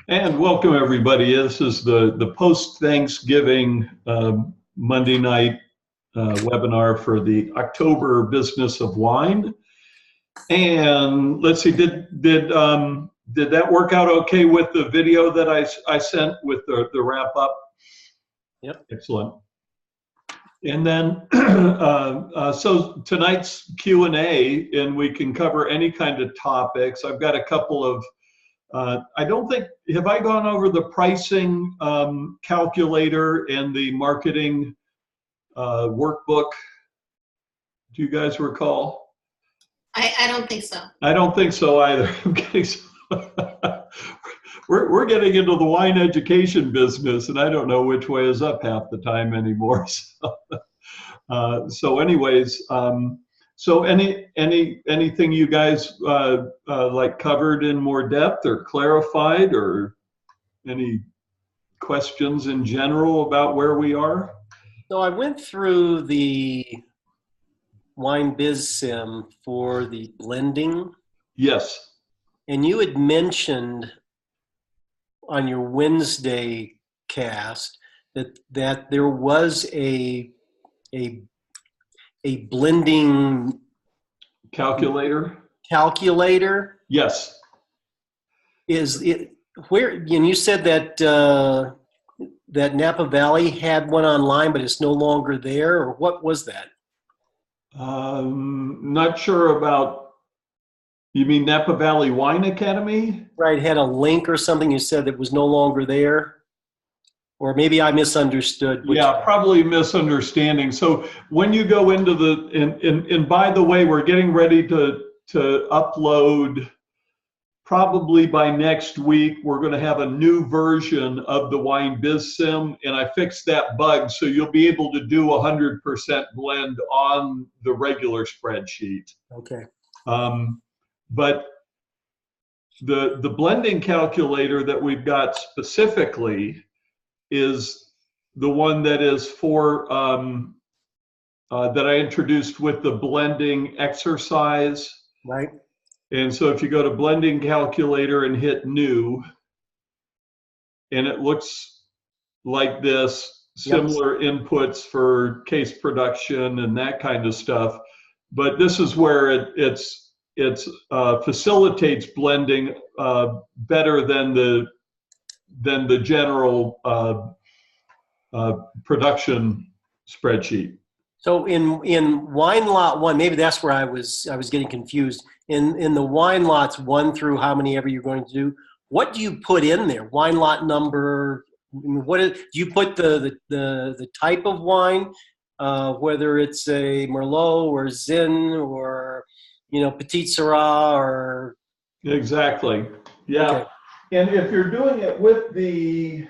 And welcome everybody. This is the post Thanksgiving Monday night webinar for the October business of wine. And let's see, did that work out okay with the video that I sent with the wrap up? Yep. Excellent. And then so tonight's Q&A, and we can cover any kind of topics. I've got a couple of I don't think, have I gone over the pricing calculator and the marketing workbook? Do you guys recall? I don't think so. I don't think so either. We're getting into the wine education business, and I don't know which way is up half the time anymore. So anyways, so anything you guys like covered in more depth or clarified, or any questions in general about where we are? So I went through the Wine Biz Sim for the blending. Yes. And you had mentioned on your Wednesday cast that there was a blending Calculator? Yes. Is it where, and you said that that Napa Valley had one online, but it's no longer there, or what was that? Not sure about, you mean Napa Valley Wine Academy? Right, had a link or something you said that was no longer there? Or maybe I misunderstood. Yeah, probably misunderstanding. So when you go into the, and by the way, we're getting ready to upload, probably by next week, we're going to have a new version of the Wine Biz Sim, and I fixed that bug, so you'll be able to do 100% blend on the regular spreadsheet. Okay. But the blending calculator that we've got specifically is the one that is for that I introduced with the blending exercise. Right. And so if you go to blending calculator and hit new, and it looks like this, similar inputs for case production and that kind of stuff. But this is where it facilitates blending better than the general production spreadsheet. So in wine lot 1, maybe that's where I was getting confused. In the wine lots 1 through how many ever you're going to do, what do you put in there? Wine lot number. Do you put the type of wine, whether it's a Merlot or Zin or Petit Syrah or? Exactly. Yeah. Okay. And if you're doing it with the,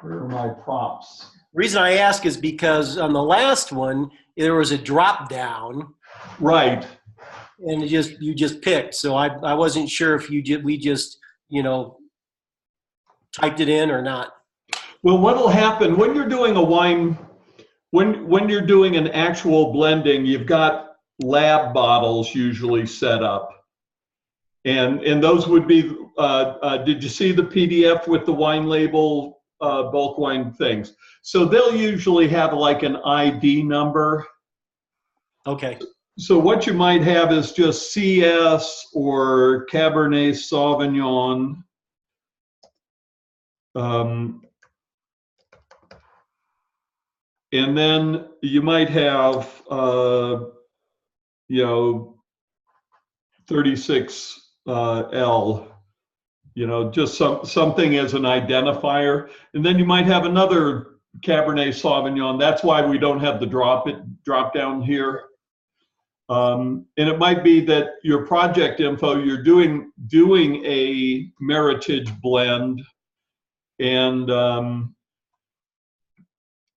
where are my prompts? The reason I ask is because on the last one there was a drop down. Right. And you just picked. So I wasn't sure if we just typed it in or not. Well, what'll happen when you're doing a wine, when you're doing an actual blending, you've got lab bottles usually set up. And those would be, did you see the PDF with the wine label, bulk wine things? So they'll usually have like an ID number. Okay. So what you might have is just CS or Cabernet Sauvignon. And then you might have, 36L, just something as an identifier. And then you might have another Cabernet Sauvignon. That's why we don't have the drop down here. And it might be that your project info, you're doing a Meritage blend, and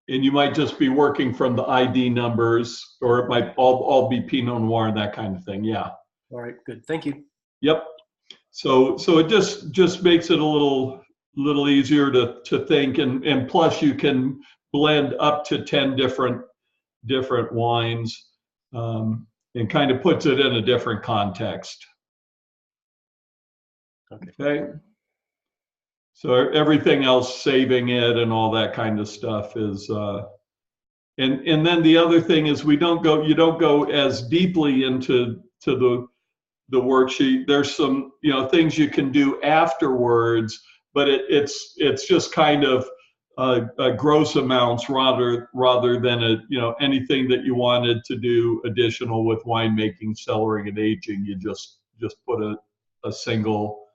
you might just be working from the ID numbers, or it might all be Pinot Noir and that kind of thing. Yeah. All right, good. Thank you. Yep. So it just makes it a little easier to think, and plus you can blend up to 10 different wines, and kind of puts it in a different context. Okay. So everything else, saving it and all that kind of stuff is, and then the other thing is you don't go as deeply into the worksheet. There's some, things you can do afterwards, but it's just kind of gross amounts rather than anything that you wanted to do additional with winemaking, cellaring, and aging. You just put a single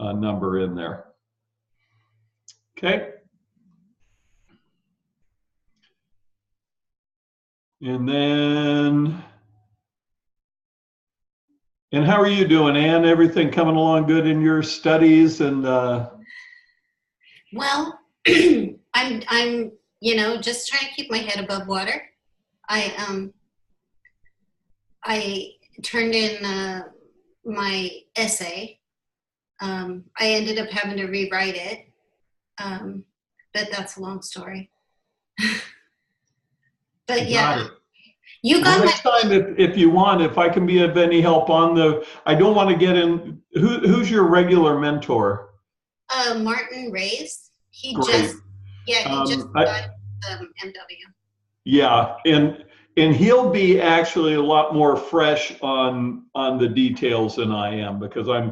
number in there. Okay. And then, and how are you doing, Ann? Everything coming along good in your studies? And Well, I'm just trying to keep my head above water. I turned in my essay. I ended up having to rewrite it, but that's a long story. But yeah, you got next time, if you want, if I can be of any help on I don't want to get in. Who's your regular mentor? Martin Reyes. He Great. just got MW. Yeah, and he'll be actually a lot more fresh on the details than I am, because I'm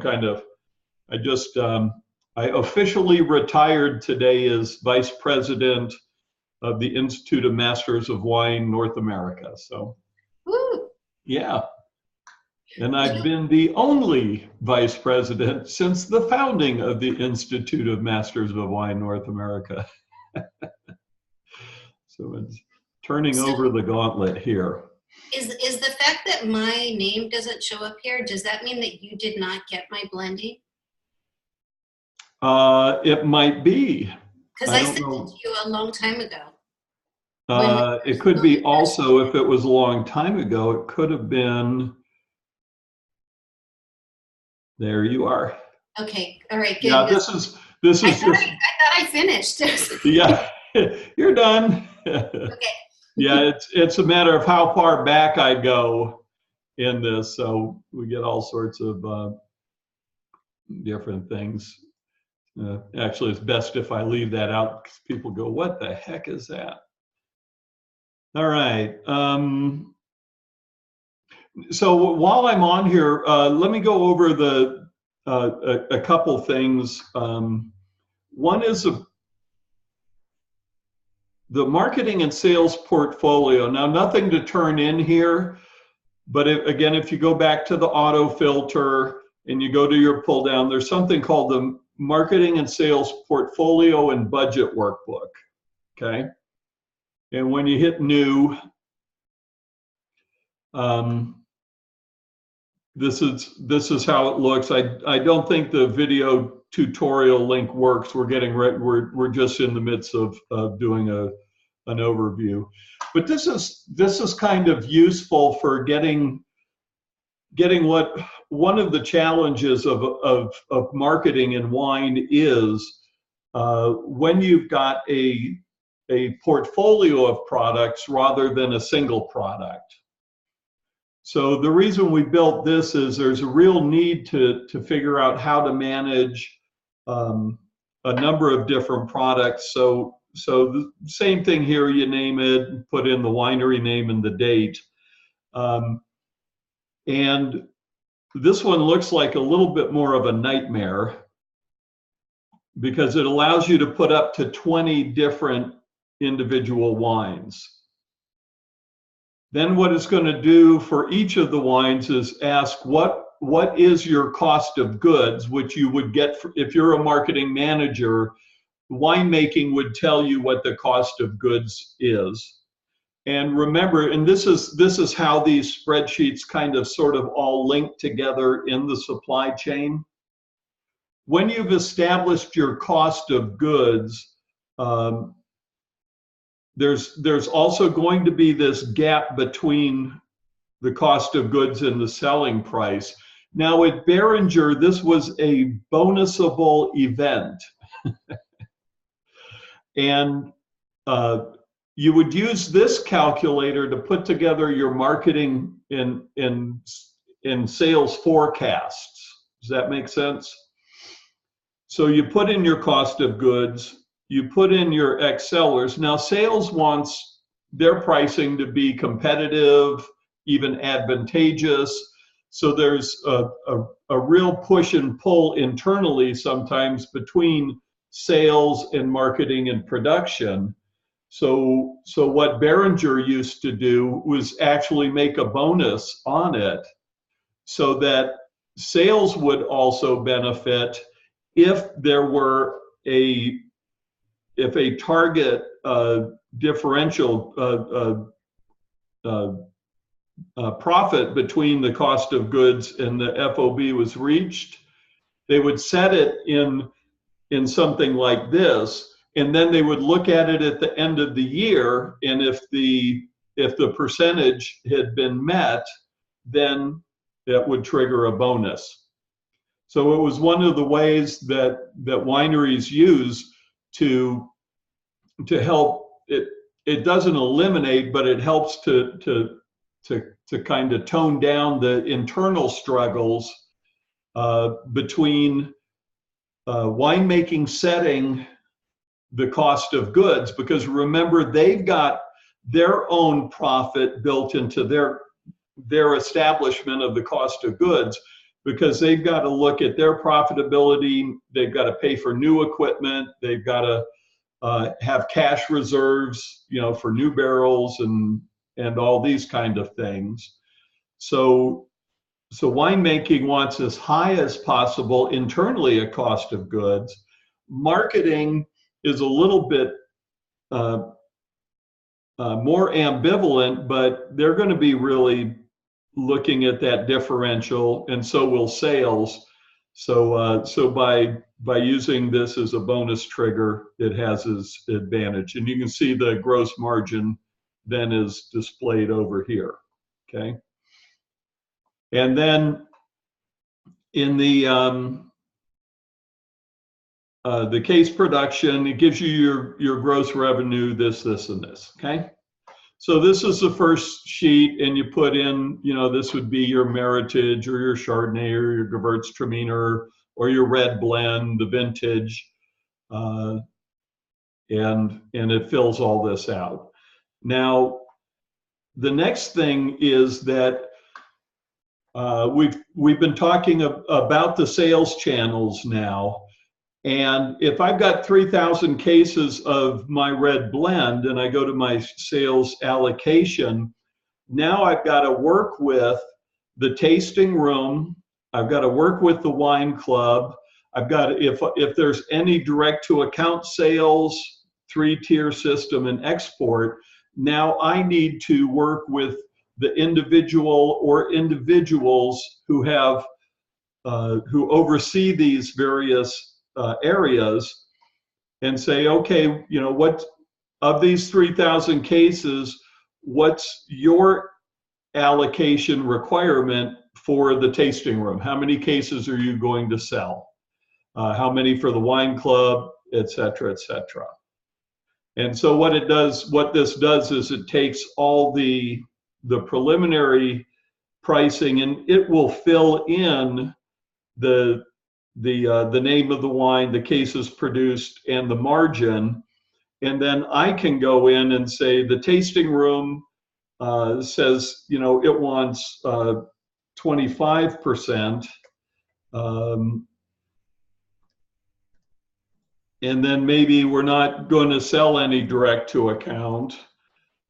I officially retired today as vice president of the Institute of Masters of Wine North America. So, woo. Yeah. And I've been the only vice president since the founding of the Institute of Masters of Wine North America. So it's turning over the gauntlet here. Is the fact that my name doesn't show up here, does that mean that you did not get my blending? It might be. Because I sent it to you a long time ago. It could be also, if it was a long time ago, it could have been. There you are. Okay. All right. Good. Yeah, this is I thought I finished. Yeah, you're done. Okay. Yeah, it's a matter of how far back I go in this, so we get all sorts of different things. Actually, it's best if I leave that out, because people go, "What the heck is that?" All right. So while I'm on here, let me go over a couple things. One is the marketing and sales portfolio. Now, nothing to turn in here, but again, if you go back to the auto filter and you go to your pull down, there's something called the marketing and sales portfolio and budget workbook. Okay. And when you hit new, this is how it looks. I don't think the video tutorial link works. We're just in the midst of doing an overview, but this is kind of useful for getting what one of the challenges of marketing in wine is, when you've got a portfolio of products rather than a single product. So the reason we built this is there's a real need to figure out how to manage a number of different products. So the same thing here, you name it, put in the winery name and the date. And this one looks like a little bit more of a nightmare, because it allows you to put up to 20 different individual wines. Then what it's going to do for each of the wines is ask what is your cost of goods, which you would get if you're a marketing manager. Winemaking would tell you what the cost of goods is. And remember, and this is how these spreadsheets kind of sort of all link together in the supply chain. When you've established your cost of goods, there's also going to be this gap between the cost of goods and the selling price. Now at Behringer, this was a bonusable event. And you would use this calculator to put together your marketing and sales forecasts. Does that make sense? So you put in your cost of goods, you put in your ex-sellers. Now sales wants their pricing to be competitive, even advantageous. So there's a real push and pull internally sometimes between sales and marketing and production. So what Behringer used to do was actually make a bonus on it so that sales would also benefit if there were a target differential profit between the cost of goods and the FOB was reached. They would set it in something like this, and then they would look at it at the end of the year, and if the percentage had been met, then that would trigger a bonus. So it was one of the ways that wineries use to help it. It doesn't eliminate, but it helps to kind of tone down the internal struggles between winemaking setting the cost of goods, because remember, they've got their own profit built into their establishment of the cost of goods, because they've got to look at their profitability, they've got to pay for new equipment, they've got to have cash reserves, you know, for new barrels and all these kind of things. So winemaking wants as high as possible internally a cost of goods. Marketing is a little bit more ambivalent, but they're going to be really looking at that differential, and so will sales. So by using this as a bonus trigger, it has its advantage. And you can see the gross margin then is displayed over here, okay? And then in the case production, it gives you your gross revenue, this, and this, okay? So this is the first sheet, and you put in, you know, this would be your Meritage or your Chardonnay or your Gewürztraminer or your red blend, the vintage, and it fills all this out. Now, the next thing is that we've been talking about the sales channels now. And if I've got 3,000 cases of my red blend and I go to my sales allocation, now I've got to work with the tasting room, I've got to work with the wine club, I've got to, if there's any direct to account sales, 3-tier system and export, now I need to work with the individual or individuals who have who oversee these various areas and say, okay, you know, what of these 3,000 cases, what's your allocation requirement for the tasting room? How many cases are you going to sell? How many for the wine club, et cetera, et cetera. And so what this does is it takes all the preliminary pricing, and it will fill in the name of the wine, the cases produced, and the margin. And then I can go in and say the tasting room says, you know, it wants 25%. And then maybe we're not going to sell any direct to account.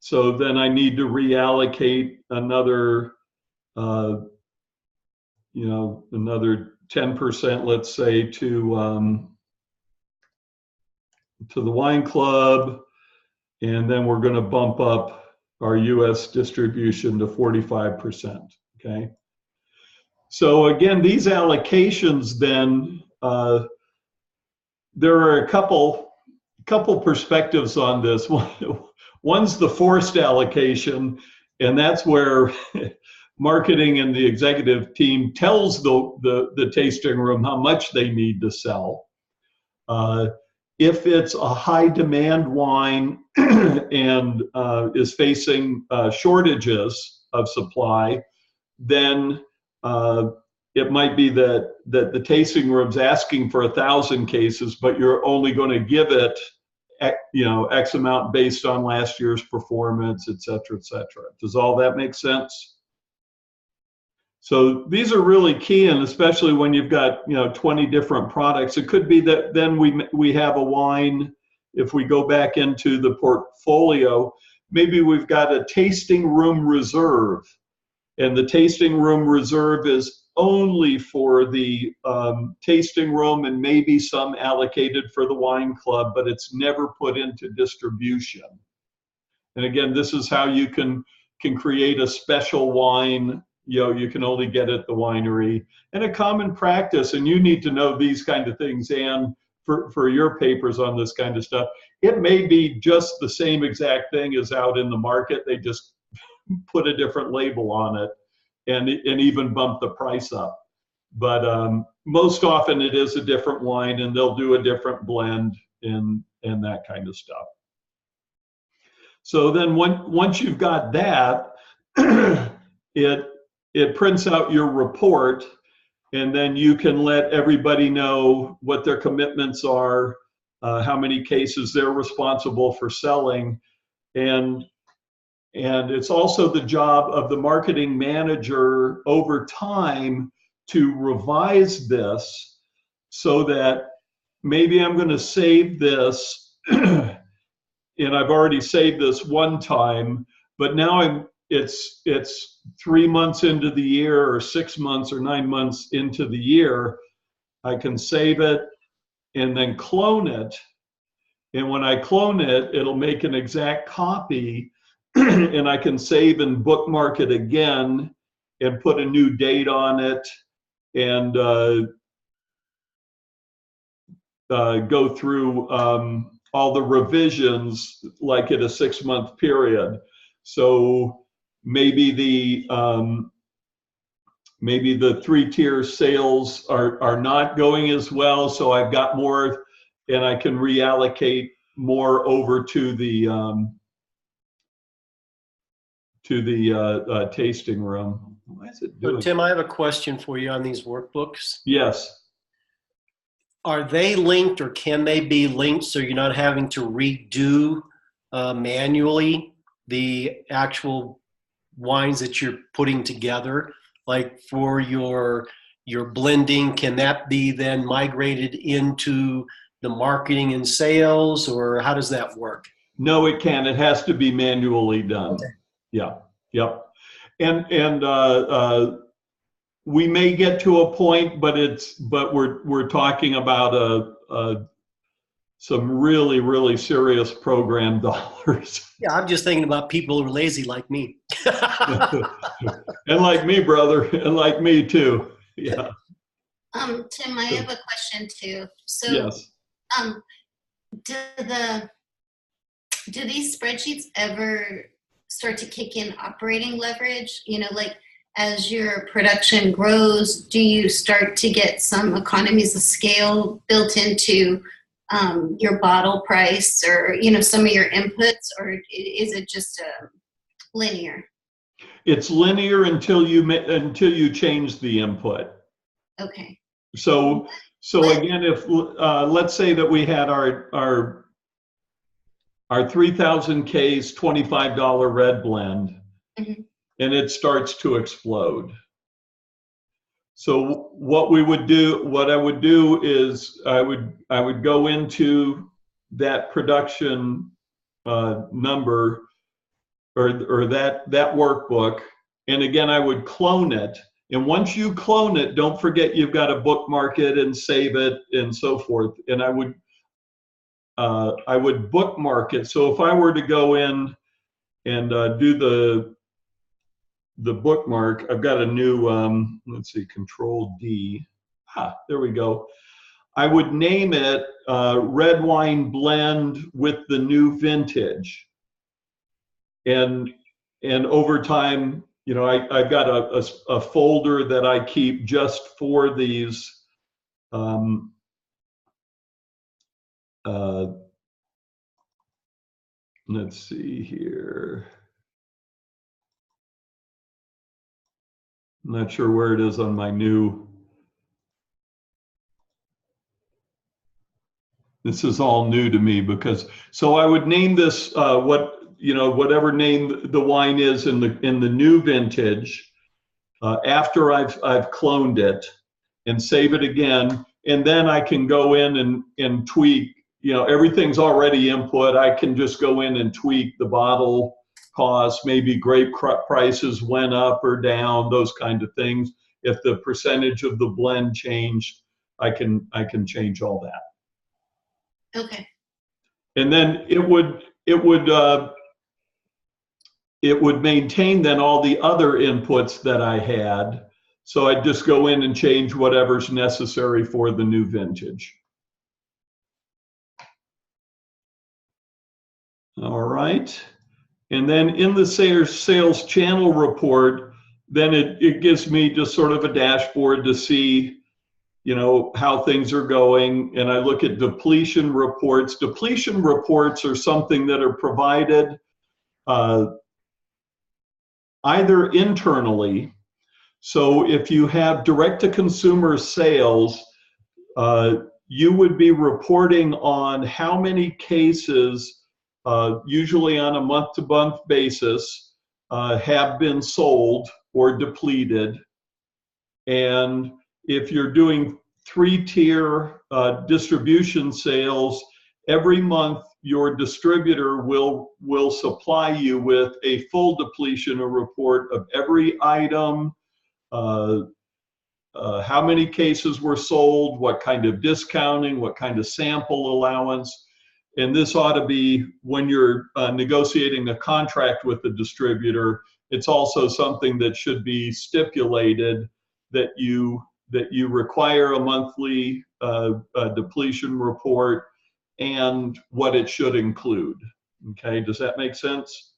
So then I need to reallocate another, you know, another 10%, let's say, to the wine club, and then we're going to bump up our U.S. distribution to 45%. Okay. So again, these allocations then, there are a couple perspectives on this. One's the forced allocation, and that's where marketing and the executive team tells the tasting room how much they need to sell. If it's a high demand wine and is facing shortages of supply, then it might be that the tasting room's asking for 1,000 cases, but you're only going to give it, X amount based on last year's performance, et cetera, et cetera. Does all that make sense? So these are really key, and especially when you've got 20 different products. It could be that then we have a wine. If we go back into the portfolio, maybe we've got a tasting room reserve, and the tasting room reserve is only for the tasting room and maybe some allocated for the wine club, but it's never put into distribution. And again, this is how you can create a special wine. You can only get at the winery. And a common practice, and you need to know these kind of things, Anne, for your papers on this kind of stuff. It may be just the same exact thing as out in the market. They just put a different label on it and even bump the price up. But most often it is a different wine, and they'll do a different blend and that kind of stuff. So then once you've got that, it prints out your report, and then you can let everybody know what their commitments are, how many cases they're responsible for selling, and it's also the job of the marketing manager over time to revise this so that maybe I'm going to save this, and I've already saved this one time, but now it's 3 months into the year, or 6 months or 9 months into the year. I can save it and then clone it. And when I clone it, it'll make an exact copy, and I can save and bookmark it again and put a new date on it, and go through all the revisions like in a 6-month period. So maybe the 3-tier sales are not going as well, so I've got more, and I can reallocate more over to the tasting room. Why is it doing? So Tim, I have a question for you on these workbooks. Yes. Are they linked, or can they be linked so you're not having to redo manually the actual wines that you're putting together? Like for your blending, can that be then migrated into the marketing and sales, or how does that work? No, it can't. It has to be manually done. Okay. Yeah. Yep. And we may get to a point, but we're talking about some really, really serious program dollars. Yeah, I'm just thinking about people who are lazy like me. And like me, brother, and like me too. Yeah. Tim, I have a question too. So, Yes. do these spreadsheets ever start to kick in operating leverage? Like as your production grows, do you start to get some economies of scale built into your bottle price, or some of your inputs, or is it just linear? It's linear until you change the input. Okay. So again, if let's say that we had our 3,000 case $25 red blend, Mm-hmm. and it starts to explode. So what I would do is I would go into that production number, or that workbook, and again I would clone it. And once you clone it, don't forget you've got to bookmark it and save it and so forth. And I would bookmark it. So if I were to go in and do the bookmark, I've got a new, let's see, Control D. There we go. I would name it Red Wine Blend with the New Vintage. And over time, I've got a folder that I keep just for these let's see here. I'm not sure where it is on my new. This is all new to me because, so I would name this whatever name the wine is in the new vintage after I've cloned it and save it again, and then I can go in and tweak. Everything's already input. I can just go in and tweak the bottle cost, maybe grape prices went up or down, those kind of things. If the percentage of the blend changed, I can change all that. Okay. And then it would maintain then all the other inputs that I had. So I'd just go in and change whatever's necessary for the new vintage. All right. And then in the sales channel report, then it gives me just sort of a dashboard to see, how things are going. And I look at depletion reports. Depletion reports are something that are provided either internally. So if you have direct-to-consumer sales, you would be reporting on how many cases, usually on a month-to-month basis, have been sold or depleted. And if you're doing 3-tier distribution sales, every month your distributor will supply you with a full depletion report of every item, how many cases were sold, what kind of discounting, what kind of sample allowance. And this ought to be, when you're negotiating a contract with the distributor, it's also something that should be stipulated that you require a monthly depletion report and what it should include. Okay, does that make sense?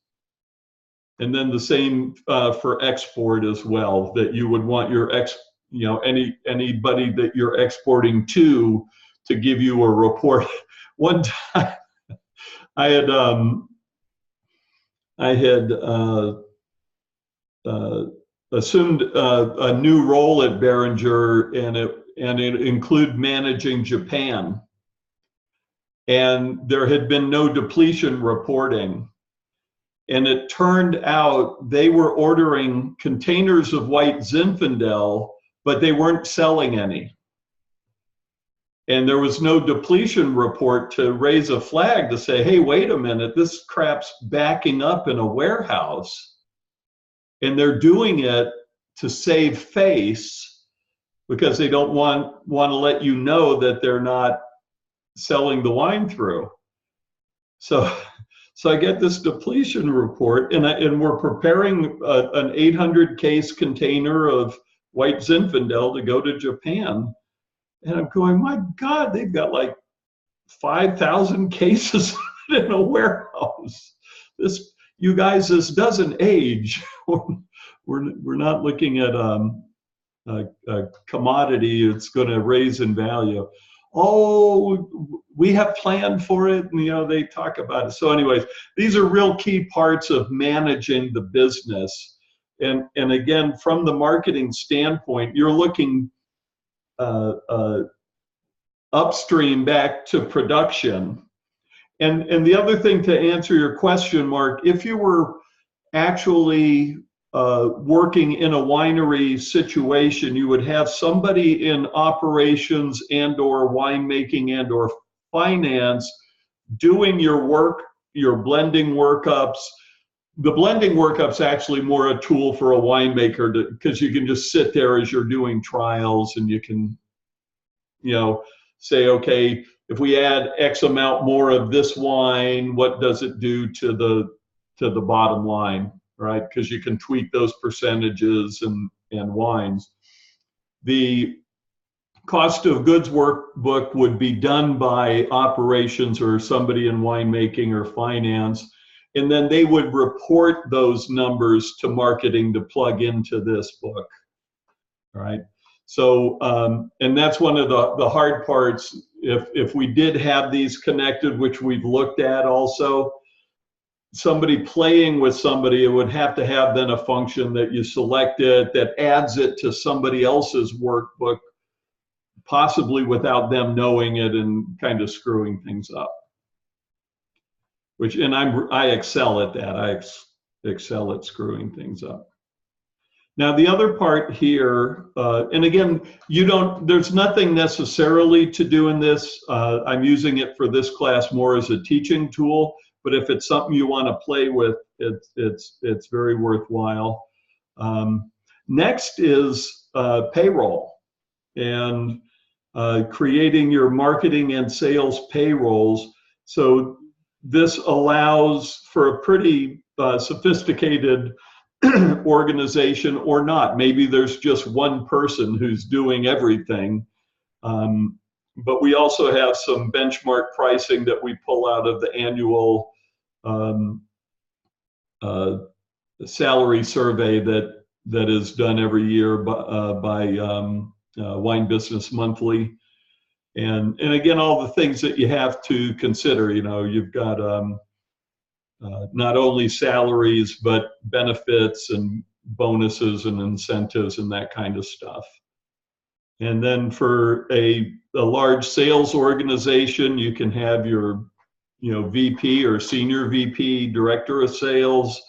And then the same for export as well, that you would want your anybody that you're exporting to give you a report. One time I had assumed a new role at Behringer, and it included managing Japan. And there had been no depletion reporting. And it turned out they were ordering containers of white Zinfandel, but they weren't selling any. And there was no depletion report to raise a flag to say, hey, wait a minute, this crap's backing up in a warehouse. And they're doing it to save face because they don't want to let you know that they're not selling the wine through. So I get this depletion report, and we're preparing an 800 case container of white Zinfandel to go to Japan. And I'm going, my God, they've got like 5,000 cases in a warehouse. This doesn't age. We're not looking at a commodity it's going to raise in value. Oh, we have planned for it, and they talk about it. So anyways, these are real key parts of managing the business. And again, from the marketing standpoint, you're looking upstream back to production. And the other thing, to answer your question, Mark, if you were actually working in a winery situation, you would have somebody in operations and or winemaking and or finance doing your work, your blending workups. The blending workup's actually more a tool for a winemaker because you can just sit there as you're doing trials, and you can, say, okay, if we add X amount more of this wine, what does it do to the bottom line, right? Because you can tweak those percentages and wines. The cost of goods workbook would be done by operations or somebody in winemaking or finance, and then they would report those numbers to marketing to plug into this book, right? So, and that's one of the hard parts. If we did have these connected, which we've looked at also, somebody playing with somebody, it would have to have then a function that you select it, that adds it to somebody else's workbook, possibly without them knowing it, and kind of screwing things up. And I excel at that. I excel at screwing things up. Now the other part here, and again, there's nothing necessarily to do in this. I'm using it for this class more as a teaching tool, but if it's something you want to play with, it's very worthwhile. Next is payroll, and creating your marketing and sales payrolls. So this allows for a pretty sophisticated organization, or not. Maybe there's just one person who's doing everything. But we also have some benchmark pricing that we pull out of the annual salary survey that is done every year by Wine Business Monthly. And again, all the things that you have to consider, you've got not only salaries, but benefits and bonuses and incentives and that kind of stuff. And then for a large sales organization, you can have your VP or senior VP, director of sales,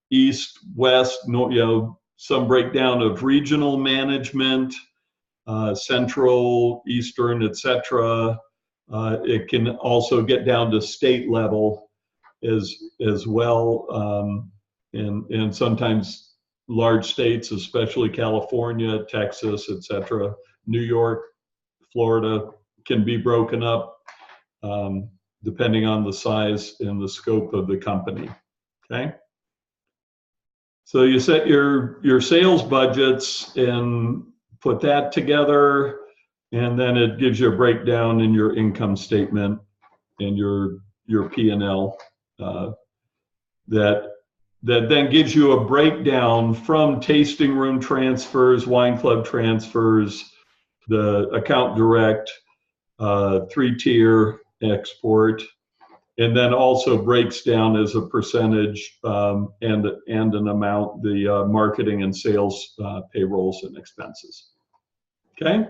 east, west, some breakdown of regional management, central, eastern, etc. It can also get down to state level as well, and sometimes large states, especially California, Texas, etc. New York, Florida can be broken up depending on the size and the scope of the company. Okay. So you set your sales budgets and put that together, and then it gives you a breakdown in your income statement and your P&L that then gives you a breakdown from tasting room transfers, wine club transfers, the account direct, 3-tier export, and then also breaks down as a percentage and an amount the marketing and sales payrolls and expenses. Okay.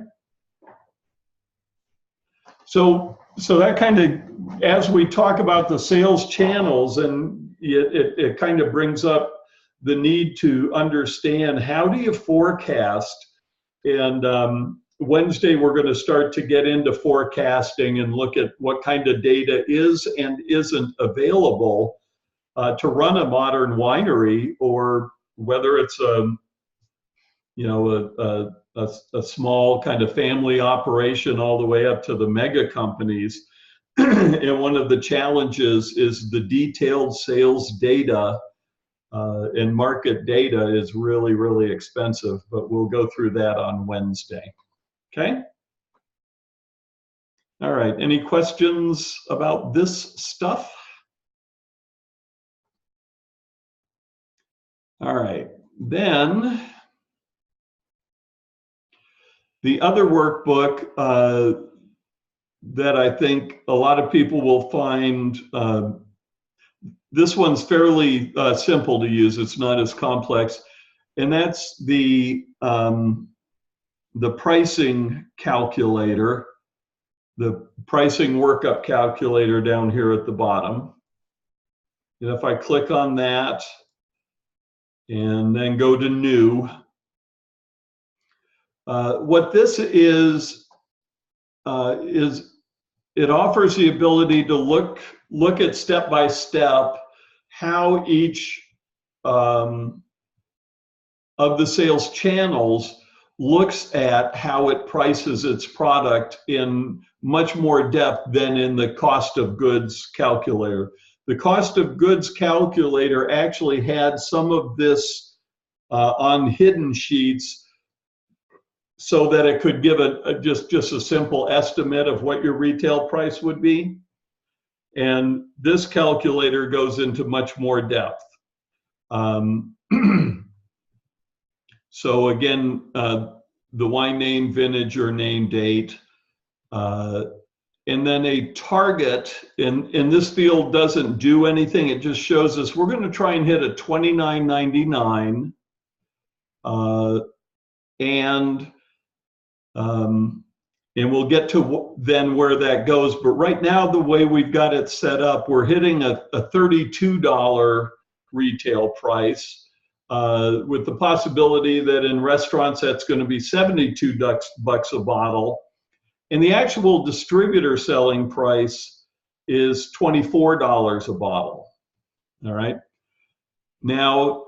So that kind of, as we talk about the sales channels, and it kind of brings up the need to understand, how do you forecast? And Wednesday, we're going to start to get into forecasting and look at what kind of data is and isn't available to run a modern winery, or whether it's a small kind of family operation all the way up to the mega companies. And one of the challenges is the detailed sales data and market data is really, really expensive, but we'll go through that on Wednesday. Okay? All right, any questions about this stuff? All right, then the other workbook that I think a lot of people will find, this one's fairly simple to use, it's not as complex, and that's the pricing calculator, the pricing workup calculator down here at the bottom. And if I click on that and then go to new, what this is it offers the ability to look at step by step how each of the sales channels looks at how it prices its product in much more depth than in the cost of goods calculator. The cost of goods calculator actually had some of this on hidden sheets so that it could give just a simple estimate of what your retail price would be. And this calculator goes into much more depth. So again, the wine name, vintage, or name date, and then a target. In this field doesn't do anything. It just shows us we're going to try and hit a $29.99, and we'll get to then where that goes. But right now, the way we've got it set up, we're hitting a $32 retail price, with the possibility that in restaurants that's going to be $72 a bottle. And the actual distributor selling price is $24 a bottle. All right. Now,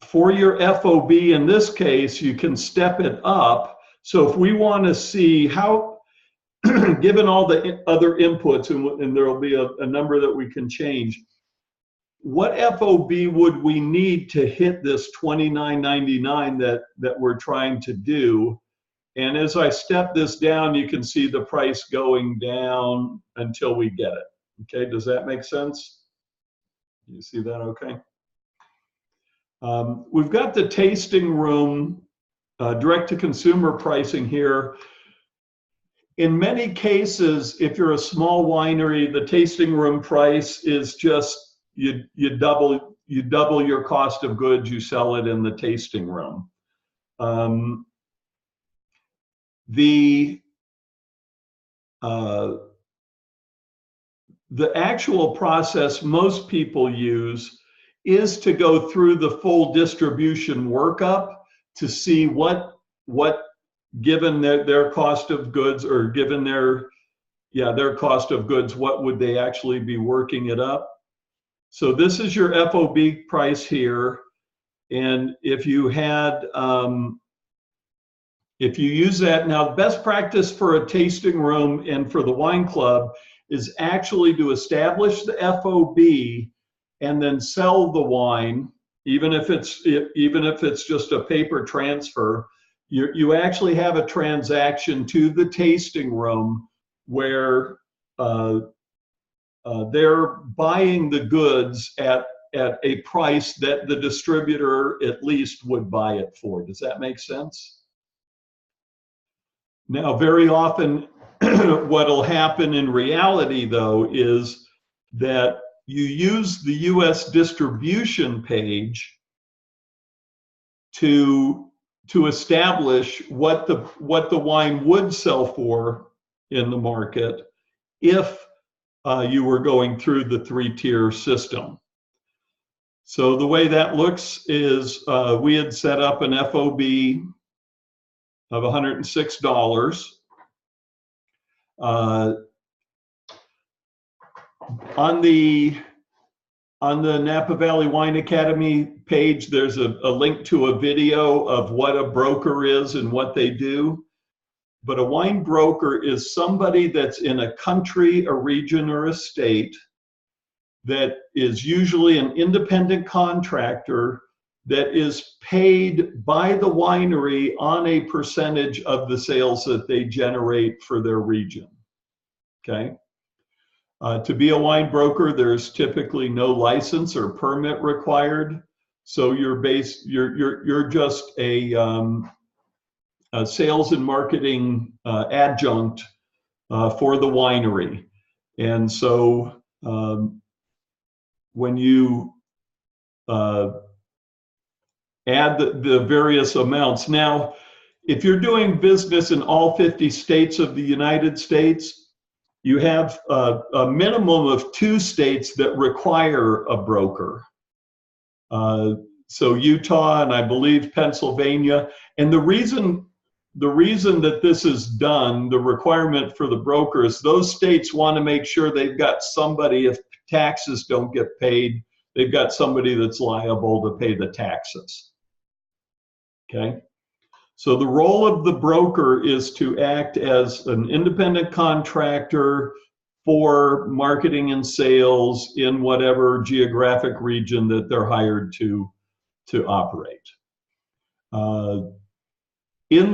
for your FOB in this case, you can step it up. So if we want to see how, given all the other inputs, and there will be a number that we can change, what FOB would we need to hit this $29.99 that we're trying to do? And as I step this down, you can see the price going down until we get it. Okay, does that make sense? You see that okay? We've got the tasting room direct-to-consumer pricing here. In many cases, if you're a small winery, the tasting room price is just you double your cost of goods. You sell it in the tasting room. The actual process most people use is to go through the full distribution workup to see what given their cost of goods, or given their cost of goods, what would they actually be working it up. So this is your FOB price here, and if you had if you use that, now best practice for a tasting room and for the wine club is actually to establish the FOB and then sell the wine, even if it's just a paper transfer. You actually have a transaction to the tasting room where they're buying the goods at a price that the distributor at least would buy it for. Does that make sense? Now, very often, what'll happen in reality, though, is that you use the U.S. distribution page to establish what the wine would sell for in the market if you were going through the three-tier system. So the way that looks is we had set up an FOB of $106. On the Napa Valley Wine Academy page, there's a link to a video of what a broker is and what they do. But a wine broker is somebody that's in a country, a region, or a state that is usually an independent contractor that is paid by the winery on a percentage of the sales that they generate for their region. Okay. To be a wine broker, there's typically no license or permit required. So you're just a sales and marketing adjunct for the winery. And so when you add the various amounts. Now, if you're doing business in all 50 states of the United States, you have a minimum of 2 states that require a broker. So Utah and I believe Pennsylvania. And the reason that this is done, the requirement for the broker, is those states want to make sure they've got somebody, if taxes don't get paid, they've got somebody that's liable to pay the taxes. Okay, so the role of the broker is to act as an independent contractor for marketing and sales in whatever geographic region that they're hired to operate. In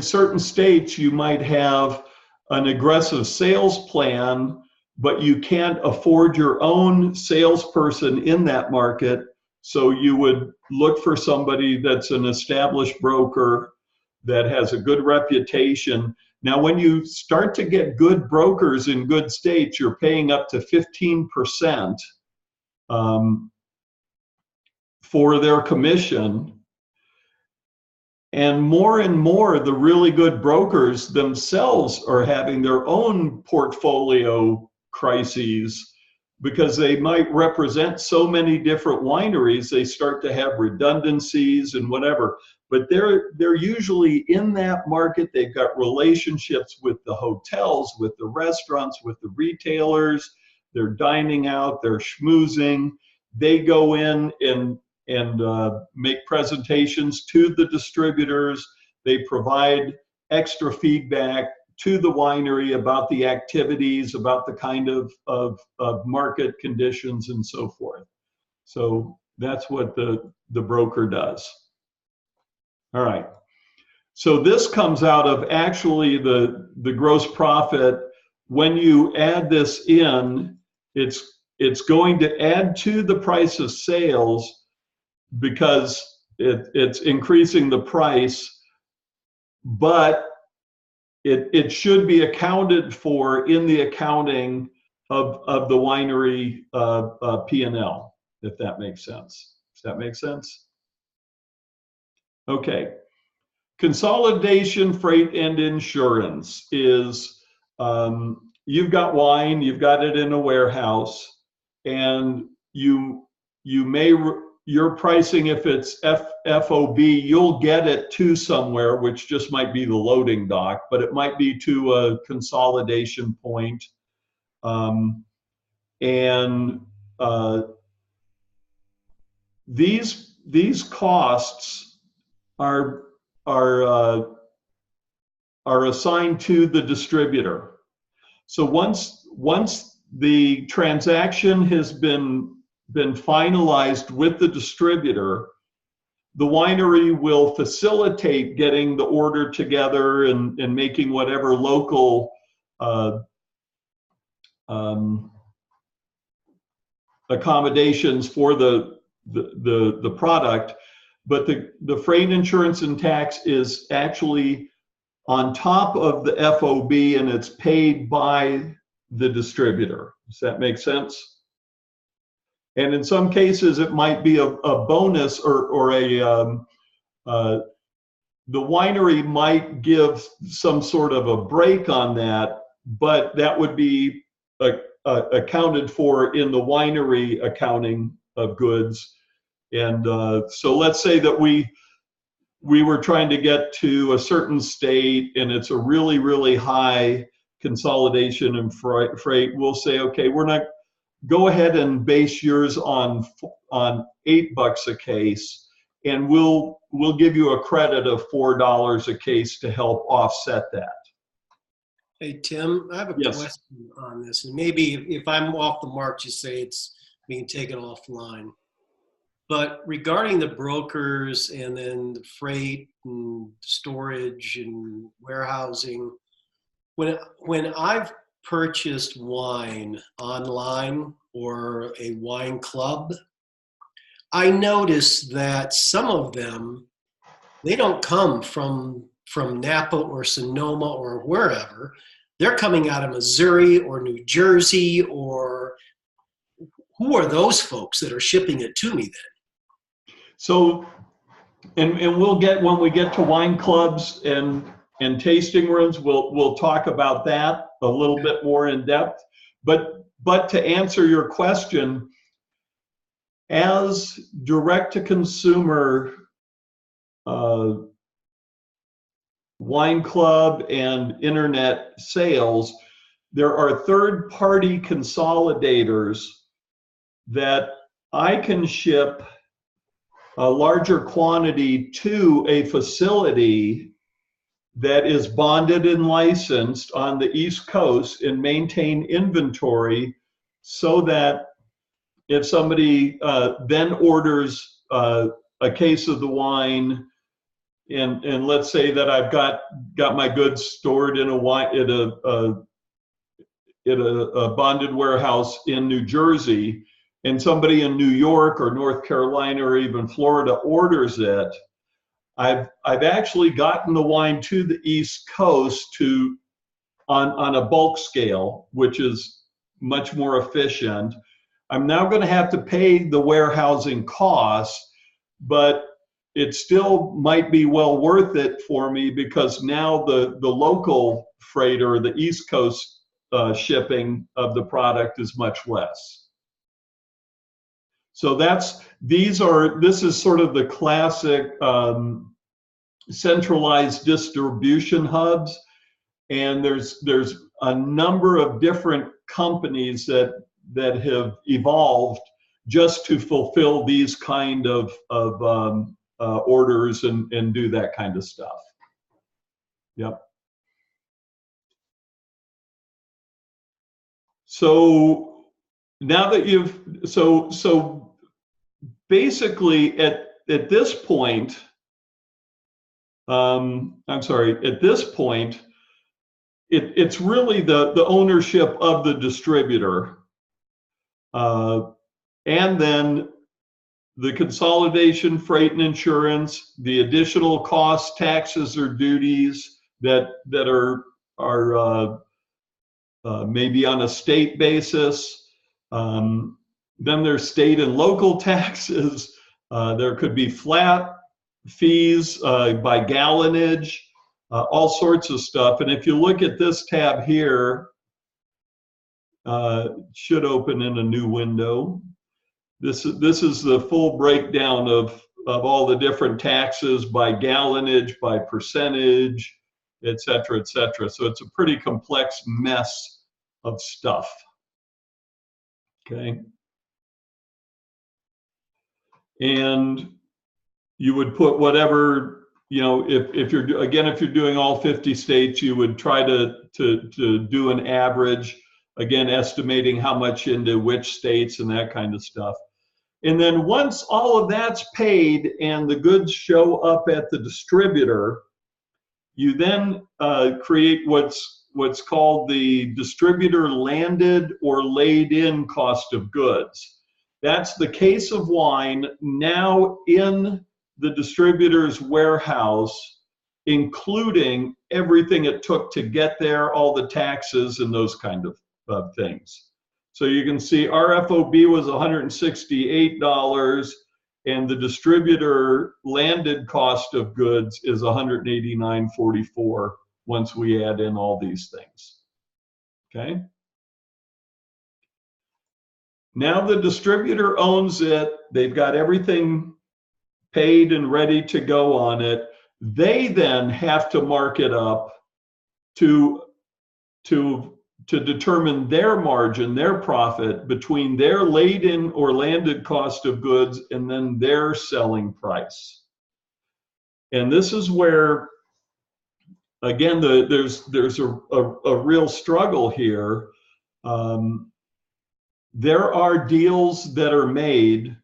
certain states, you might have an aggressive sales plan, but you can't afford your own salesperson in that market. So you would look for somebody that's an established broker that has a good reputation. Now, when you start to get good brokers in good states, you're paying up to 15% for their commission. And more, the really good brokers themselves are having their own portfolio crises because they might represent so many different wineries, they start to have redundancies and whatever. But they're usually in that market. They've got relationships with the hotels, with the restaurants, with the retailers. They're dining out, they're schmoozing. They go in and make presentations to the distributors. They provide extra feedback to the winery about the activities, about the kind of market conditions and so forth. So that's what the broker does. All right. So this comes out of actually the gross profit. When you add this in, it's going to add to the price of sales because it's increasing the price, but it should be accounted for in the accounting of the winery P&L, if that makes sense. Does that make sense? Okay. Consolidation, freight, and insurance is you've got wine, you've got it in a warehouse, and your pricing, if it's FOB, you'll get it to somewhere, which just might be the loading dock, but it might be to a consolidation point. These costs are assigned to the distributor. So once the transaction has been finalized with the distributor, the winery will facilitate getting the order together and making whatever local accommodations for the product. But the freight, insurance, and tax is actually on top of the FOB, and it's paid by the distributor. Does that make sense? And in some cases, it might be a bonus or the winery might give some sort of a break on that, but that would be accounted for in the winery accounting of goods. And so let's say that we were trying to get to a certain state and it's a really, really high consolidation and freight. We'll say, okay, we're not, go ahead and base yours on $8 a case, and we'll give you a credit of $4 a case to help offset that. Hey, Tim, I have a question on this, and maybe if I'm off the mark, just say we can take it offline. But regarding the brokers and then the freight and storage and warehousing, when I've purchased wine online or a wine club, I notice that some of them, they don't come from Napa or Sonoma or wherever. They're coming out of Missouri or New Jersey, or who are those folks that are shipping it to me then? So, and we'll get, when we get to wine clubs and tasting rooms, we'll talk about that a little bit more in depth. But to answer your question, as direct-to-consumer wine club and internet sales, there are third-party consolidators that I can ship a larger quantity to a facility that is bonded and licensed on the East Coast and maintain inventory, so that if somebody then orders a case of the wine, and let's say that I've got my goods stored in a bonded warehouse in New Jersey, and somebody in New York or North Carolina or even Florida orders it, I've actually gotten the wine to the East Coast on a bulk scale, which is much more efficient. I'm now going to have to pay the warehousing costs, but it still might be well worth it for me because now the local freight or the East Coast shipping of the product is much less. So this is sort of the classic centralized distribution hubs, and there's a number of different companies that have evolved just to fulfill these kind of orders and do that kind of stuff. Yep. So now that so basically at this point, I'm sorry, at this point, it's really the ownership of the distributor, and then the consolidation, freight and insurance, the additional costs, taxes or duties that are maybe on a state basis. Then there's state and local taxes. There could be flat fees by gallonage, all sorts of stuff. And if you look at this tab here, it should open in a new window. This is the full breakdown of all the different taxes by gallonage, by percentage, et cetera, et cetera. So it's a pretty complex mess of stuff. Okay. And you would put whatever, if you're doing all 50 states, you would try to do an average, again, estimating how much into which states and that kind of stuff. And then once all of that's paid and the goods show up at the distributor, you then create what's called the distributor landed or laid in cost of goods. That's the case of wine now in the distributor's warehouse, including everything it took to get there, all the taxes and those kind of things. So you can see our FOB was $168, and the distributor landed cost of goods is $189.44 once we add in all these things. Okay. Now the distributor owns it. They've got everything paid and ready to go on it. They then have to mark it up to determine their margin, their profit between their laid-in or landed cost of goods and then their selling price. And this is where, again, there's a real struggle here. There are deals that are made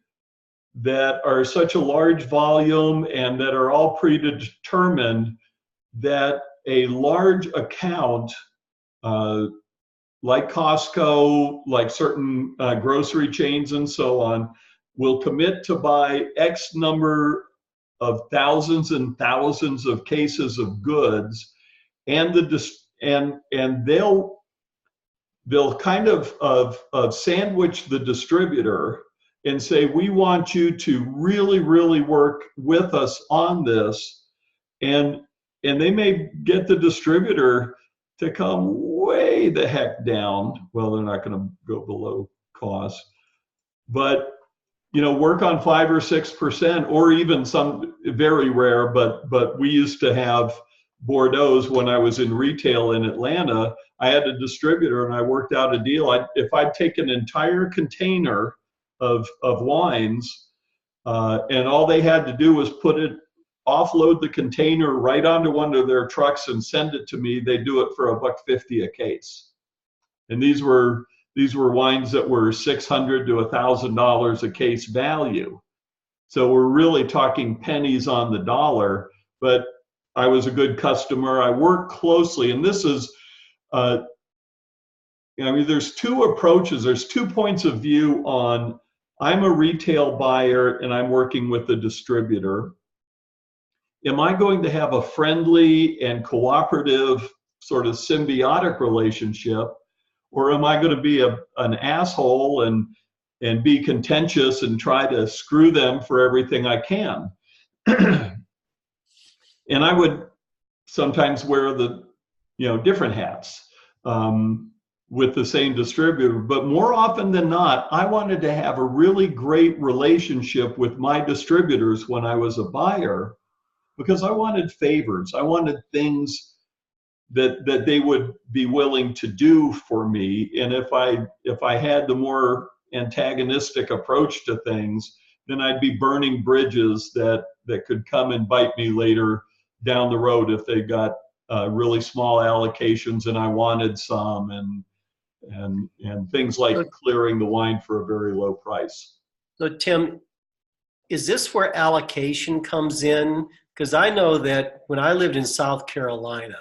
that are such a large volume and that are all predetermined that a large account, like Costco, like certain grocery chains and so on, will commit to buy X number of thousands and thousands of cases of goods, and they'll kind of sandwich the distributor and say, we want you to really, really work with us on this, and they may get the distributor to come way the heck down. Well, they're not going to go below cost, but work on 5 or 6%, or even some very rare. But we used to have Bordeaux's when I was in retail in Atlanta. I had a distributor, and I worked out a deal. If I'd take an entire container of wines, and all they had to do was offload the container right onto one of their trucks and send it to me, they do it for $1.50 a case. And these were wines that were $600 to $1,000 a case value. So we're really talking pennies on the dollar, but I was a good customer. I worked closely, and this is, there's two approaches. There's 2 points of view on, I'm a retail buyer and I'm working with the distributor. am I going to have a friendly and cooperative sort of symbiotic relationship, or am I going to be an asshole and be contentious and try to screw them for everything I can? And I would sometimes wear the, different hats with the same distributor, but more often than not, I wanted to have a really great relationship with my distributors when I was a buyer, because I wanted favors. I wanted things that they would be willing to do for me. And if I had the more antagonistic approach to things, then I'd be burning bridges that could come and bite me later down the road if they got really small allocations and I wanted some, and things like clearing the wine for a very low price. So Tim, is this where allocation comes in? Because I know that when I lived in South Carolina,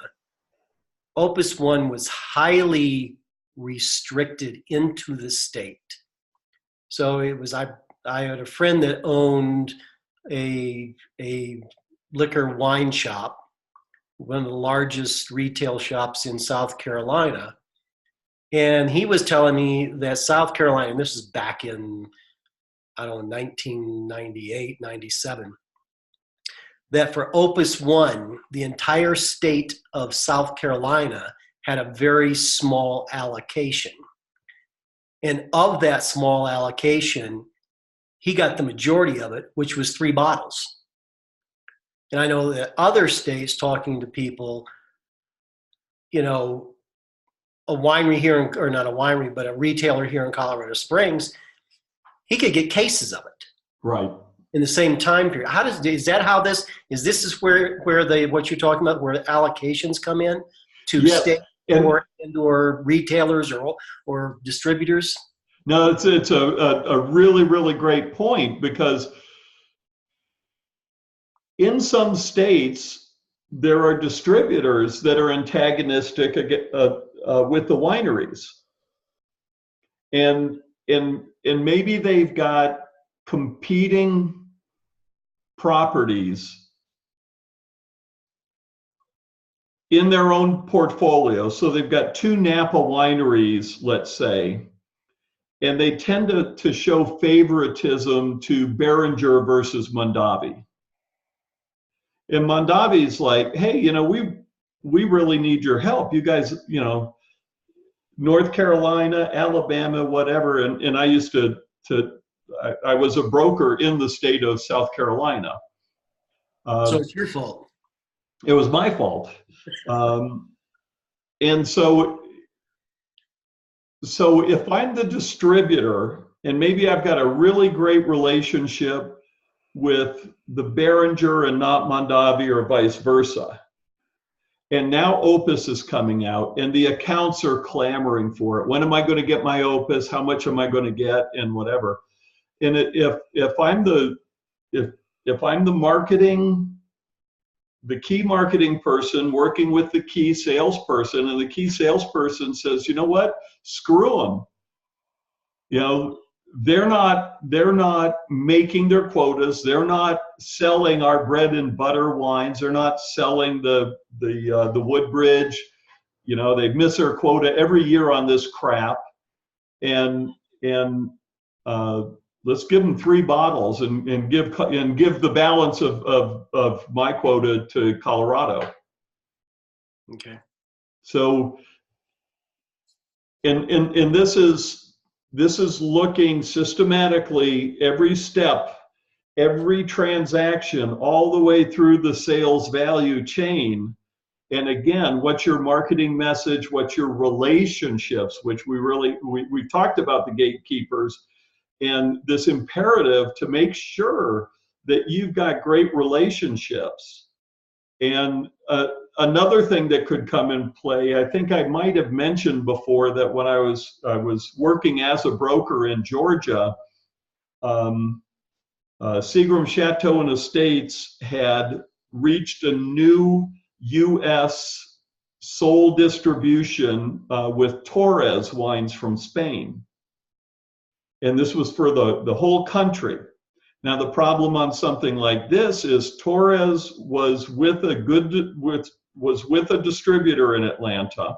Opus One was highly restricted into the state. So it was, I had a friend that owned a liquor wine shop, one of the largest retail shops in South Carolina. And he was telling me that South Carolina, and this is back in, 1998, 97, that for Opus One, the entire state of South Carolina had a very small allocation. And of that small allocation, he got the majority of it, which was 3 bottles. And I know that other states, talking to people, a winery here, or not a winery, but a retailer here in Colorado Springs, he could get cases of it. Right. In the same time period. Is this where what you're talking about, where allocations come in to state or retailers or distributors? No, it's a really, really great point, because in some states, there are distributors that are antagonistic with the wineries. And maybe they've got competing properties in their own portfolio. So they've got 2 Napa wineries, let's say, and they tend to show favoritism to Beringer versus Mondavi. And Mondavi's like, hey, we really need your help. You guys, North Carolina, Alabama, whatever. And I used I was a broker in the state of South Carolina. So it's your fault. It was my fault. And so if I'm the distributor, and maybe I've got a really great relationship with the Beringer and not Mondavi, or vice versa, and now Opus is coming out and the accounts are clamoring for it. When am I going to get my Opus? How much am I going to get? And whatever. And if I'm the marketing, the key marketing person working with the key salesperson, and the key salesperson says, you know what, screw them. They're not making their quotas. They're not selling our bread and butter wines. They're not selling the Woodbridge. They miss their quota every year on this crap. And let's give them 3 bottles and give the balance of my quota to Colorado. Okay. So, and this is looking systematically every step, every transaction, all the way through the sales value chain. And again, what's your marketing message? What's your relationships, which we've talked about the gatekeepers, and this imperative to make sure that you've got great relationships. And another thing that could come in play, I think I might have mentioned before, that when I was working as a broker in Georgia, Seagram Chateau and Estates had reached a new U.S. sole distribution with Torres wines from Spain. And this was for the whole country. Now the problem on something like this is Torres was with a distributor in Atlanta,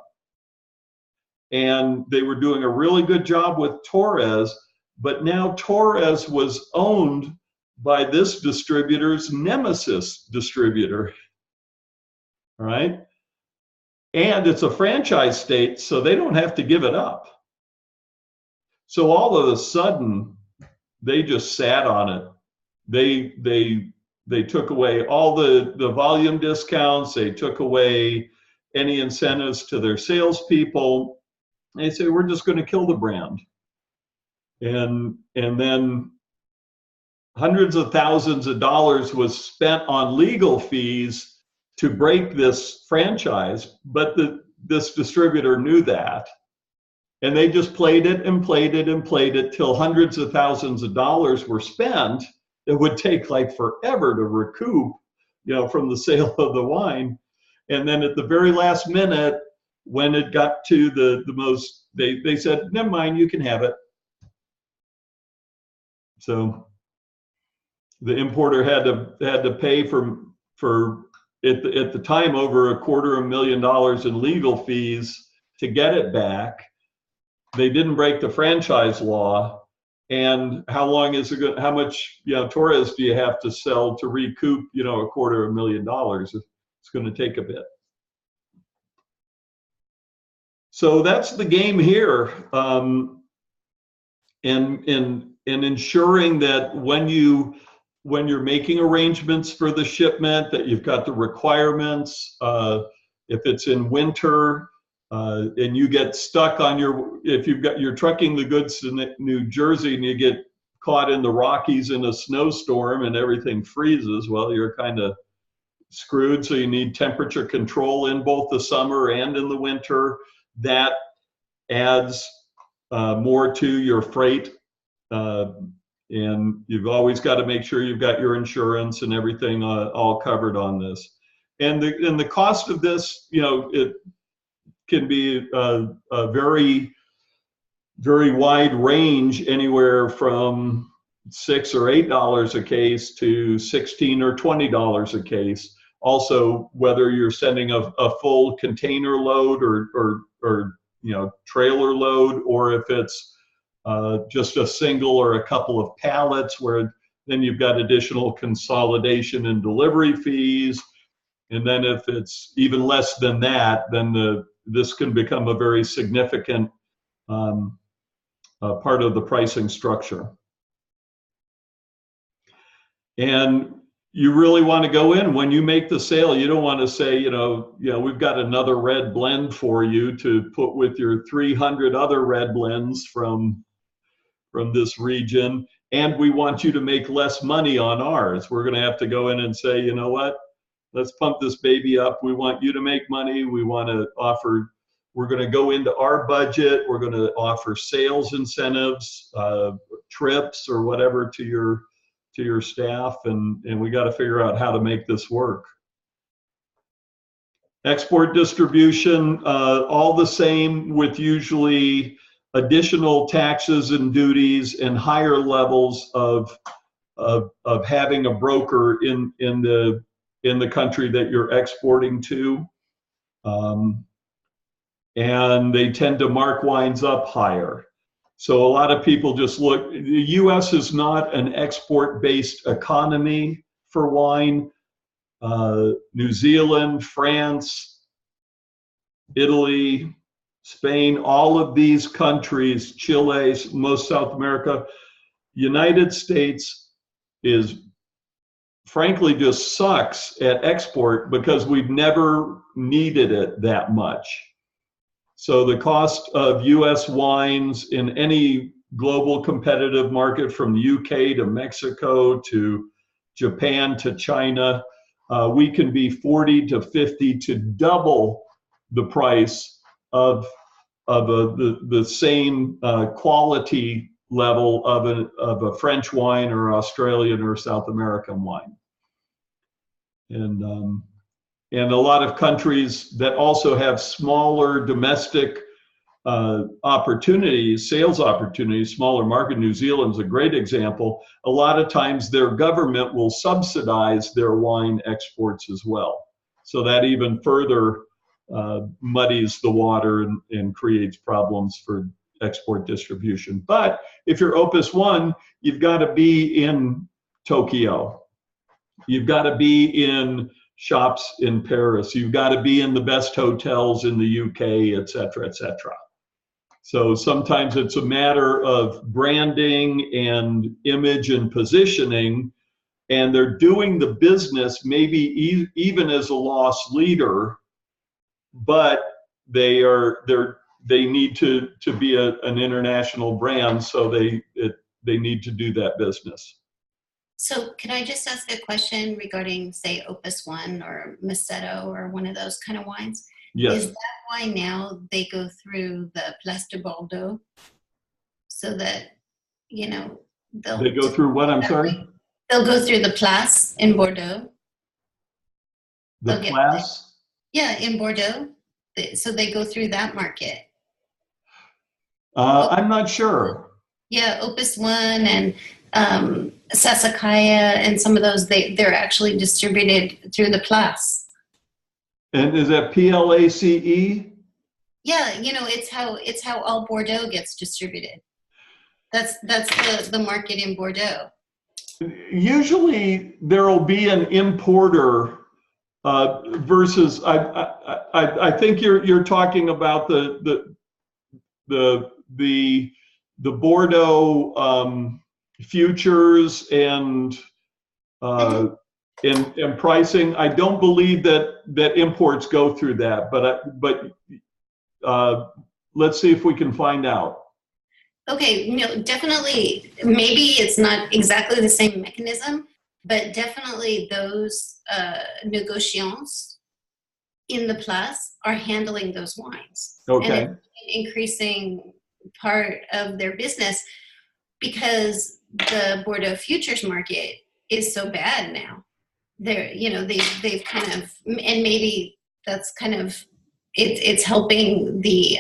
and they were doing a really good job with Torres, but now Torres was owned by this distributor's nemesis distributor, right? And it's a franchise state, so they don't have to give it up. So all of a sudden, they just sat on it. They took away all the volume discounts. They took away any incentives to their salespeople. They say, we're just going to kill the brand. And then hundreds of thousands of dollars was spent on legal fees to break this franchise, but this distributor knew that. And they just played it and played it and played it till hundreds of thousands of dollars were spent. It would take like forever to recoup, from the sale of the wine. And then at the very last minute, when it got to the most, they said, never mind, you can have it. So the importer had to pay for at the time over $250,000 in legal fees to get it back. They didn't break the franchise law. And how long is it going? How much Torres do you have to sell to recoup $250,000? It's going to take a bit. So that's the game here, in ensuring that when you're making arrangements for the shipment, that you've got the requirements. If it's in winter and you get stuck on you're trucking the goods to New Jersey and you get caught in the Rockies in a snowstorm and everything freezes, well, you're kind of screwed. So you need temperature control in both the summer and in the winter. That adds more to your freight. And you've always got to make sure you've got your insurance and everything all covered on this. And the cost of this, it can be a very, very wide range, anywhere from $6 or $8 a case to $16 or $20 a case. Also, whether you're sending a full container load or trailer load, or if it's just a single or a couple of pallets, where then you've got additional consolidation and delivery fees. And then if it's even less than that, then this can become a very significant part of the pricing structure. And you really want to go in when you make the sale. You don't want to say, we've got another red blend for you to put with your 300 other red blends from this region, and we want you to make less money on ours. We're going to have to go in and say, you know what? Let's pump this baby up. We want you to make money. We're going to go into our budget. We're going to offer sales incentives, trips or whatever to your staff, and we got to figure out how to make this work. Export distribution, all the same, with usually additional taxes and duties and higher levels of having a broker in the country that you're exporting to. And they tend to mark wines up higher. So a lot of people just look, the US is not an export-based economy for wine. New Zealand, France, Italy, Spain, all of these countries, Chile, most South America, United States is frankly just sucks at export because we've never needed it that much. So the cost of US wines in any global competitive market, from the UK to Mexico to Japan to China, we can be 40 to 50 to double the price of the same quality level of a French wine or Australian or South American wine. And a lot of countries that also have smaller domestic opportunities, sales opportunities, smaller market. New Zealand's a great example. A lot of times their government will subsidize their wine exports as well. So that even further muddies the water and creates problems for export distribution. But if you're Opus One, you've got to be in Tokyo. You've got to be in shops in Paris. You've got to be in the best hotels in the UK, et cetera, et cetera. So sometimes it's a matter of branding and image and positioning, and they're doing the business maybe even as a loss leader, but they need to be an international brand, so they need to do that business. So can I just ask a question regarding, say, Opus One or Macedo or one of those kind of wines? Yes. Is that why now they go through the Place de Bordeaux, so that, you know, They go through what? I'm sorry? They'll go through the Place in Bordeaux. The Place? Yeah, in Bordeaux. So they go through that market. I'm not sure. Yeah, Opus One and Sassicaia and some of those, they're actually distributed through the Place. And is that PLACE? Yeah, you know, it's how all Bordeaux gets distributed. That's the market in Bordeaux. Usually there will be an importer versus I think you're talking about the Bordeaux futures and pricing. I don't believe that imports go through that, but let's see if we can find out. Okay, you know, definitely, maybe it's not exactly the same mechanism, but definitely those négociants in the Place are handling those wines. Okay. And it's an increasing part of their business because the Bordeaux futures market is so bad now. They're, you know, they've kind of, and maybe that's kind of, it's helping the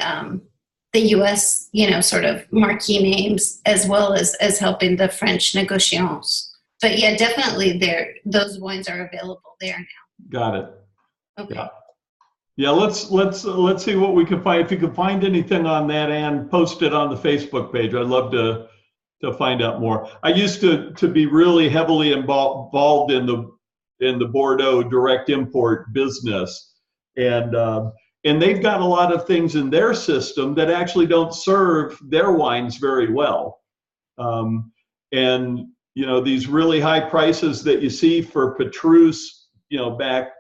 U.S., you know, sort of marquee names as well as helping the French négociants. But yeah, definitely those wines are available there now. Got it. Okay. Yeah. Yeah, let's see what we can find. If you can find anything on that, and post it on the Facebook page. I'd love to find out more. I used to be really heavily involved in the Bordeaux direct import business, and they've got a lot of things in their system that actually don't serve their wines very well. And you know, these really high prices that you see for Petrus, you know, back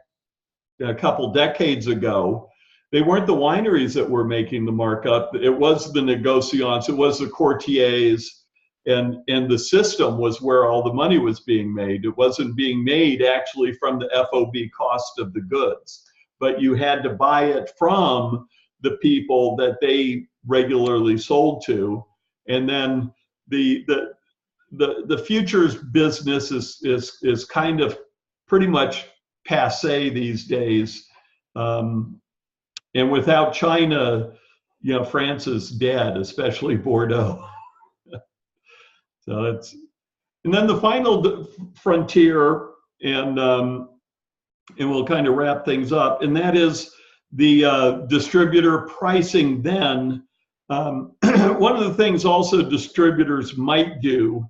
a couple decades ago, they weren't the wineries that were making the markup. It was the negociants, it was the courtiers, and the system was where all the money was being made. It wasn't being made actually from the FOB cost of the goods, but you had to buy it from the people that they regularly sold to. And then the futures business is kind of pretty much passé these days. And without China, you know, France is dead, especially Bordeaux. So it's, and then the final frontier, and we'll kind of wrap things up, and that is the distributor pricing. Then one of the things also distributors might do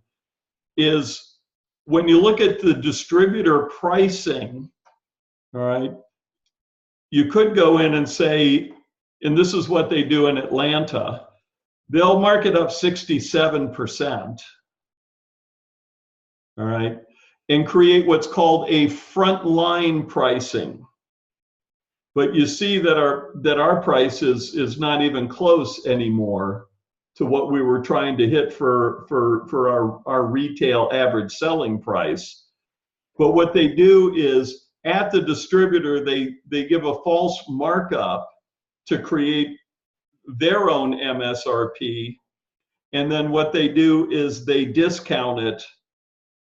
is, when you look at the distributor pricing, all right, you could go in and say, and this is what they do in Atlanta, they'll mark it up 67%, all right, and create what's called a frontline pricing. But you see that our price is not even close anymore to what we were trying to hit for our retail average selling price. But what they do is, at the distributor, they give a false markup to create their own MSRP. And then what they do is they discount it,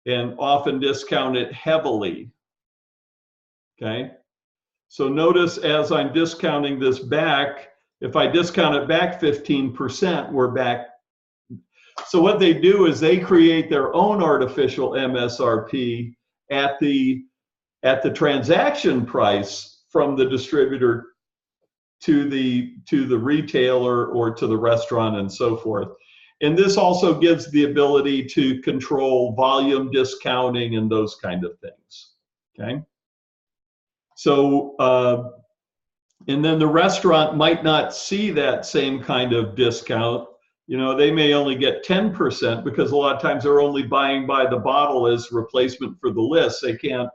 and often discount it heavily. Okay? So notice, as I'm discounting this back, If I discount it back 15%, we're back. So what they do is they create their own artificial MSRP at the transaction price from the distributor to the retailer or to the restaurant and so forth. And this also gives the ability to control volume discounting and those kind of things. Okay. So, and then the restaurant might not see that same kind of discount. You know, they may only get 10% because a lot of times they're only buying by the bottle as replacement for the list. They can't,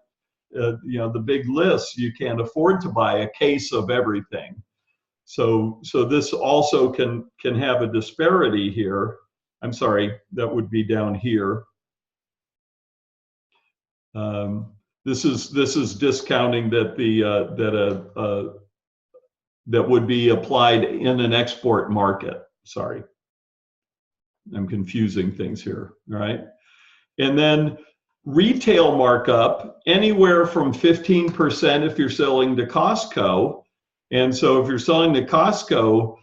you know, the big lists, you can't afford to buy a case of everything. So this also can have a disparity here. I'm sorry, that would be down here. This is discounting that that would be applied in an export market. Sorry, I'm confusing things here. All right, and then retail markup anywhere from 15% if you're selling to Costco. And so if you're selling to Costco,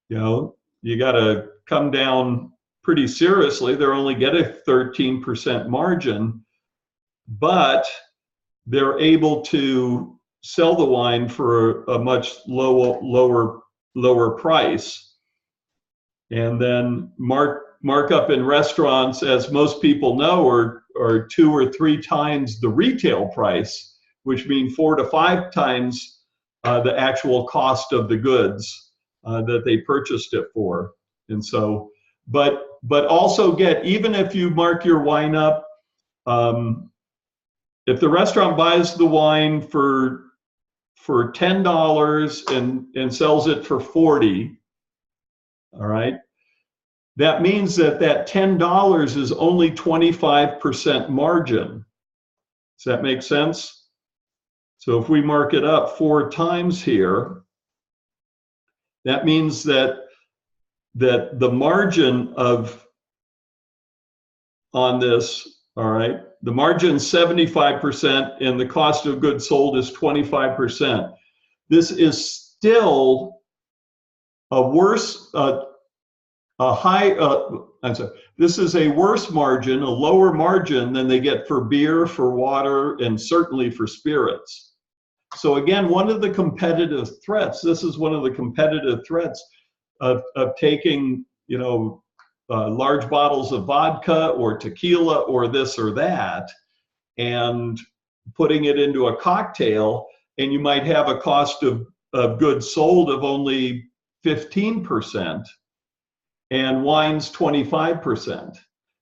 you know, you got to come down pretty seriously. They're only get a 13% margin, but they're able to sell the wine for a much lower price. And then markup in restaurants, as most people know, are 2 or 3 times the retail price, which means 4 to 5 times the actual cost of the goods that they purchased it for. And so, but also even if you mark your wine up, if the restaurant buys the wine for $10 and sells it for $40, all right, that means that $10 is only 25% margin. Does that make sense? So if we mark it up 4 times here, that means that the margin on this, all right, the margin is 75% and the cost of goods sold is 25%. This is still a worse, this is a worse margin, a lower margin than they get for beer, for water, and certainly for spirits. So again, one of the competitive threats, this is one of the competitive threats of taking, you know, large bottles of vodka or tequila or this or that and putting it into a cocktail, and you might have a cost of goods sold of only 15% and wine's 25%.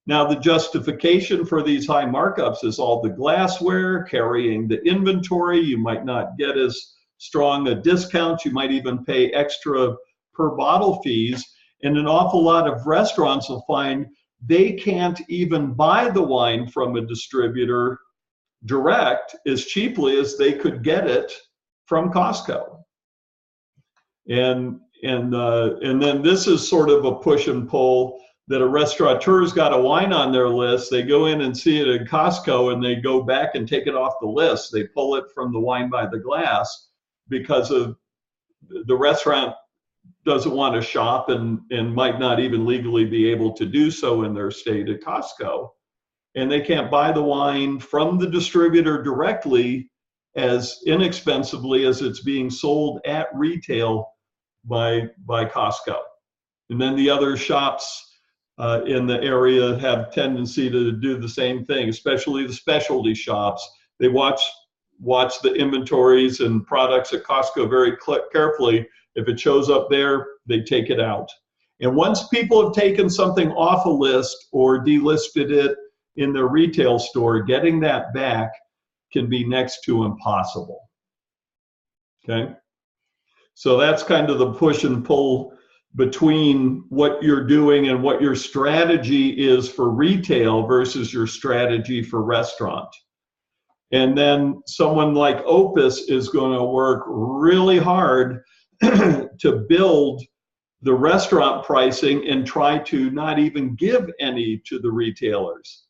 Now, the justification for these high markups is all the glassware, carrying the inventory. You might not get as strong a discount. You might even pay extra per bottle fees. And an awful lot of restaurants will find they can't even buy the wine from a distributor direct as cheaply as they could get it from Costco. And then this is sort of a push and pull that a restaurateur's got a wine on their list. They go in and see it at Costco and they go back and take it off the list. They pull it from the wine by the glass because of the restaurant doesn't want to shop and might not even legally be able to do so in their state at Costco. And they can't buy the wine from the distributor directly as inexpensively as it's being sold at retail by Costco. And then the other shops in the area have tendency to do the same thing, especially the specialty shops. They watch the inventories and products at Costco very carefully. If it shows up there, they take it out. And once people have taken something off a list or delisted it in their retail store, getting that back can be next to impossible. Okay? So that's kind of the push and pull between what you're doing and what your strategy is for retail versus your strategy for restaurant. And then someone like Opus is going to work really hard to build the restaurant pricing and try to not even give any to the retailers.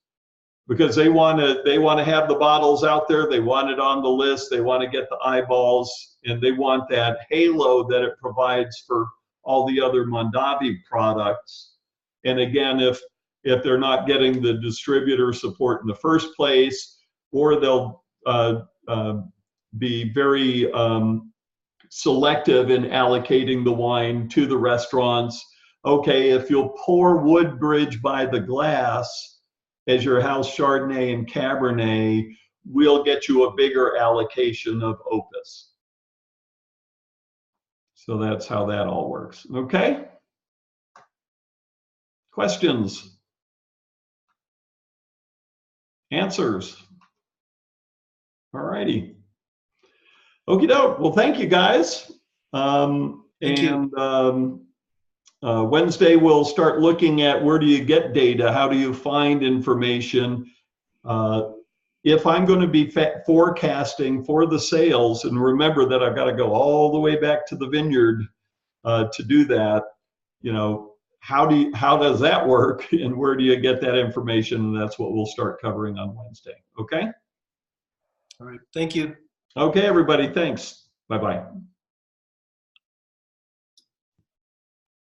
because they want to have the bottles out there. They want it on the list. They want to get the eyeballs, and they want that halo that it provides for all the other Mondavi products. And again, if they're not getting the distributor support in the first place, or they'll be very selective in allocating the wine to the restaurants. Okay, if you'll pour Woodbridge by the glass as your house Chardonnay and Cabernet, we'll get you a bigger allocation of Opus. So that's how that all works. Okay? Questions? Answers? All righty. Okie doke. Well, thank you guys. Wednesday, we'll start looking at where do you get data? How do you find information? If I'm going to be forecasting for the sales, and remember that I've got to go all the way back to the vineyard to do that, you know, how does that work, and where do you get that information? And that's what we'll start covering on Wednesday. Okay? All right. Thank you. Okay, everybody. Thanks. Bye-bye.